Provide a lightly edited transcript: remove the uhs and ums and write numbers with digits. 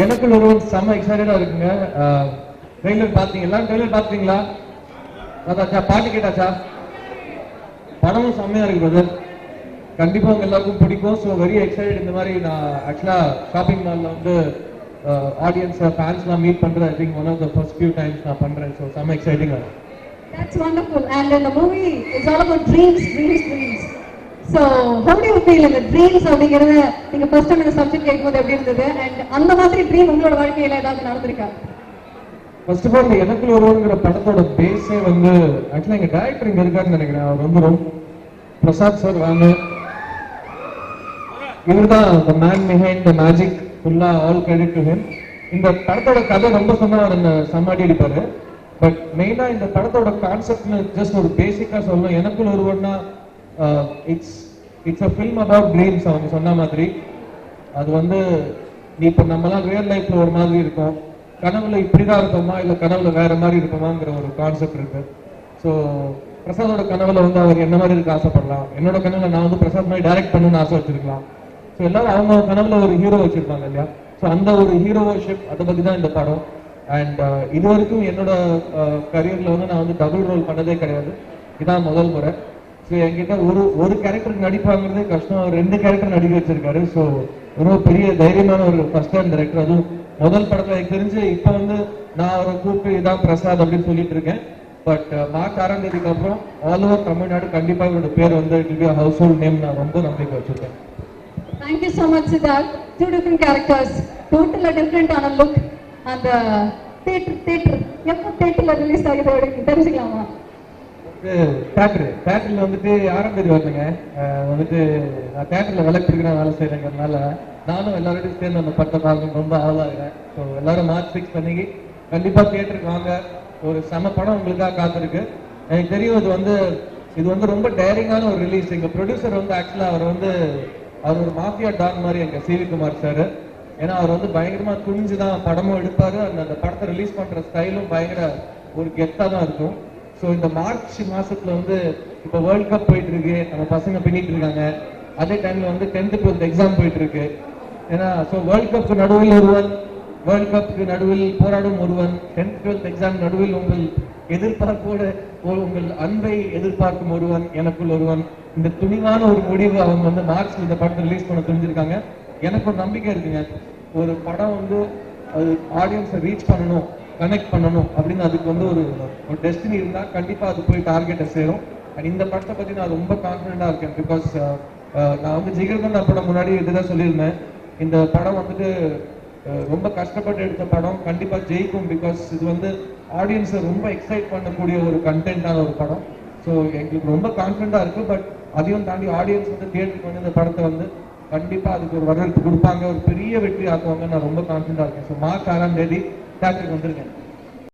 எனக்கு ஒருவன் செம்ம எக்ஸைட்டடா இருக்குங்க. ட்ரெய்லர் பாத்தீங்களா? ட்ரெய்லர் பாத்தீங்களா? அதாச்சா பாட்டு கேட்டாச்சா? படமும் செம்மையா இருக்கு பிரதர். கண்டிப்பா உங்க எல்லாருக்கும் பிடிக்கும். So very excited. இந்த மாதிரி நான் ஆக்சுவலா ஷாப்பிங் மால்ல வந்து ஆடியன்ஸ் ஃபேன்ஸ்லாம் மீட் பண்றது I think one of the first few times நான் பண்றேன். ஸோ செம்ம எக்ஸைட்டிங்கா இருக்கு. That's wonderful. And in the movie, it's all about dreams, dreams, dreams. So, how do you feel in the dreams? அப்படிங்கிறது நீங்க first time இந்த subject கேட்கும்போது எப்படி இருந்தது? அண்ட் அந்த மாதிரி ட்ரீம் உங்களோட வாழ்க்கையில ஏதாவது நடந்திருக்கா? ஃபர்ஸ்ட் ஆஃப் ஆல் எனக்குள்ள ஒருவங்கிற படத்தோட பேஸே வந்து ஆக்சுவலா எங்க டைரக்டர் இங்க இருக்காருன்னு நினைக்கிறேன். அவர் வந்து ரொம்ப பிரசாத் சார் வாங்க. இவர்தான் the man behind the magic. ஃபுல்லா ஆல் கிரெடிட் டு ஹிம். இந்த படத்தோட கதை ரொம்ப சொன்னா அவர் இந்த சம்மாடி அடிப்பாரு. பட் மெயினா இந்த படத்தோட கான்செப்ட்னு ஜஸ்ட் ஒரு பேசிக்கா சொல்லணும். எனக்குள்ள ஒருவன்னா it's a film about dreams. அவங்க சொன்ன மாதிரி அது வந்து இப்போ நம்மலாம் ரியல் லைஃப்ல ஒரு மாதிரி இருக்கும், கனவுல இப்படிதான் இருப்போமா இல்ல கனவுல வேற மாதிரி இருப்போமாங்கிற ஒரு கான்செப்ட் இருக்கு. ஸோ பிரசாதோட கனவுல வந்து அவர் என்ன மாதிரி இருக்க ஆசைப்படலாம், என்னோட கனவுல நான் வந்து பிரசாத் மாதிரி டைரக்ட் பண்ணணும்னு ஆசை வச்சிருக்கலாம். ஸோ எல்லாரும் அவங்க கனவுல ஒரு ஹீரோ வச்சிருப்பாங்க இல்லையா? ஸோ அந்த ஒரு ஹீரோஷிப் அதை பத்தி தான் இந்த படம். அண்ட் இது வரைக்கும் என்னோட கரியர்ல வந்து நான் வந்து டபுள் ரோல் பண்ணதே கிடையாது. இதான் முதல் முறை. ஸோ என்கிட்ட ஒரு கேரக்டருக்கு நடிப்பாங்கிறதே கஷ்டம். அவர் 2 கேரக்டர் நடிக்க வச்சிருக்காரு. ஸோ ரொம்ப பெரிய தைரியமான ஒரு ஃபர்ஸ்ட் டைம் டைரக்டர். அதுவும் முதல் படத்துல எனக்கு தெரிஞ்சு இப்போ வந்து நான் அவரை கூப்பிட்டு இதான் பிரசாத் அப்படின்னு சொல்லிட்டு இருக்கேன். பட் மார்ச் 6ஆம் தேதிக்கு அப்புறம் ஆல் ஓவர் தமிழ்நாடு கண்டிப்பா இவரோட பேர் வந்து it will be house hold name. நான் ரொம்ப நம்பிக்கை வச்சிருக்கேன். Thank you so much, Siddharth. 2 different characters, totally different on a look. And theater எப்போ தியேட்டர்ல ரிலீஸ் ஆகுது அப்படின்னு தெரிஞ்சுக்கலாமா? தியேட்டர்ல வந்துட்டு 6ஆம் தேதி வருதுங்க. வந்துட்டு நான் தியேட்டர்ல விளக்குறேன் வேலை செய்யறேங்கிறதுனால நானும் எல்லாரோடையும் சேர்ந்து அந்த படத்தை பார்க்க ரொம்ப ஆவலாகிறேன். ஸோ எல்லாரும் மார்ச் 6 அன்னைக்கு கண்டிப்பா தியேட்டருக்கு வாங்க. ஒரு செம படம் உங்களுக்காக காத்திருக்கு. எனக்கு தெரியும் இது வந்து ரொம்ப டேரிங்கான ஒரு ரிலீஸ். எங்க ப்ரொடியூசர் வந்து ஆக்சுவலா அவர் ஒரு மாஃபியா டான் மாதிரி எங்க சிவி குமார் சார். ஏன்னா அவர் வந்து பயங்கரமா துணிஞ்சுதான் படமும் எடுப்பாரு. அந்த படத்தை ரிலீஸ் பண்ற ஸ்டைலும் பயங்கர ஒரு கெத்தா தான் இருக்கும். ஸோ இந்த மார்ச் மாசத்துல வந்து இப்போ வேர்ல்ட் கப் போயிட்டு இருக்கு, நம்ம பசங்க பின்னிட்டு இருக்காங்க. அதே டைம்ல வந்து 10th 12th எக்ஸாம் போயிட்டு இருக்கு. ஏன்னா ஸோ வேர்ல்ட் கப்புக்கு நடுவில் ஒருவன், வேர்ல்ட் கப்புக்கு நடுவில் போராடும் ஒருவன், 10th 12th எக்ஸாம் நடுவில் உங்கள் எதிர்பார்ப்போடு உங்கள் அன்பை எதிர்பார்க்கும் ஒருவன், எனக்குள் ஒருவன். இந்த துணிவான ஒரு முடிவு அவங்க வந்து மார்ச்ல இந்த படத்தை ரிலீஸ் பண்ண தெரிஞ்சிருக்காங்க. எனக்கு ஒரு நம்பிக்கை இருக்குங்க. ஒரு படம் வந்து அது ஆடியன்ஸை ரீச் பண்ணணும், கனெக்ட் பண்ணணும் அப்படின்னு அதுக்கு வந்து ஒரு டெஸ்டினி இருந்தா கண்டிப்பா அது போய் டார்கெட்டை சேரும். அண்ட் இந்த படத்தை பத்தி நான் ரொம்ப கான்ஃபிடென்டா இருக்கேன். பிகாஸ் நான் வந்து ஜிகர்தண்டா படம் முன்னாடி இதுதான் சொல்லியிருந்தேன். இந்த படம் வந்துட்டு ரொம்ப கஷ்டப்பட்டு எடுத்த படம், கண்டிப்பா ஜெயிக்கும். பிகாஸ் இது வந்து ஆடியன்ஸை ரொம்ப எக்ஸைட் பண்ணக்கூடிய ஒரு கண்டென்ட்டான ஒரு படம். ஸோ எங்களுக்கு ரொம்ப கான்ஃபிடென்டா இருக்கு. பட் அதையும் தாண்டி ஆடியன்ஸ் வந்து தியேட்டருக்கு வந்து இந்த படத்தை வந்து கண்டிப்பா அதுக்கு ஒரு வரவேற்பு கொடுப்பாங்க, ஒரு பெரிய வெற்றி ஆக்குவாங்க. நான் ரொம்ப கான்ஃபிடென்டா இருக்கேன். ஸோ மார்ச் 6ஆம் தேதி தியேட்டருக்கு வந்திருக்கேன்.